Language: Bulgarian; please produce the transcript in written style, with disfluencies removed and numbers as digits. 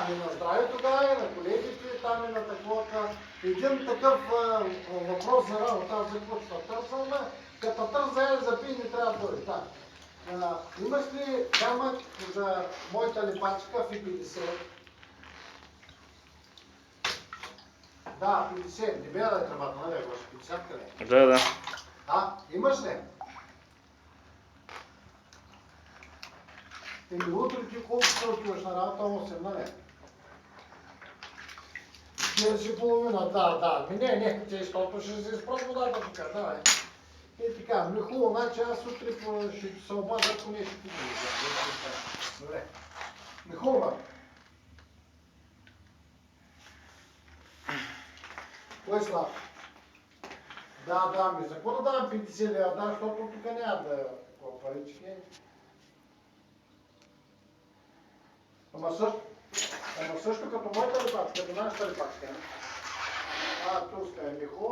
Ами на здраве тогава и на колегите, там и на такова. Един такъв въпрос за работа, аз за какво ще търсам, като търса за пи не трябва да бъде. Так. Имаш ли камък за моята липачка в 50? Да, 50. Не бе да е тръбата, нали, гоше? 50 къде? Да. Имаш ли? Еми утре ти колко ще отиваш на работа? 8, нали? 40,5, да. Не, защото ще се изпрот водата тук, давай. Така, ми хубаво, значи аз утре ще се обажа, ако не ще ти да. Добре. Ми хубаво. Кой слаб? Да, за какво да давам 50 лева? Да, защото тук няма да такова парички. Ама също като моята липачка, като нашата липачка. Турска е ми хубаво.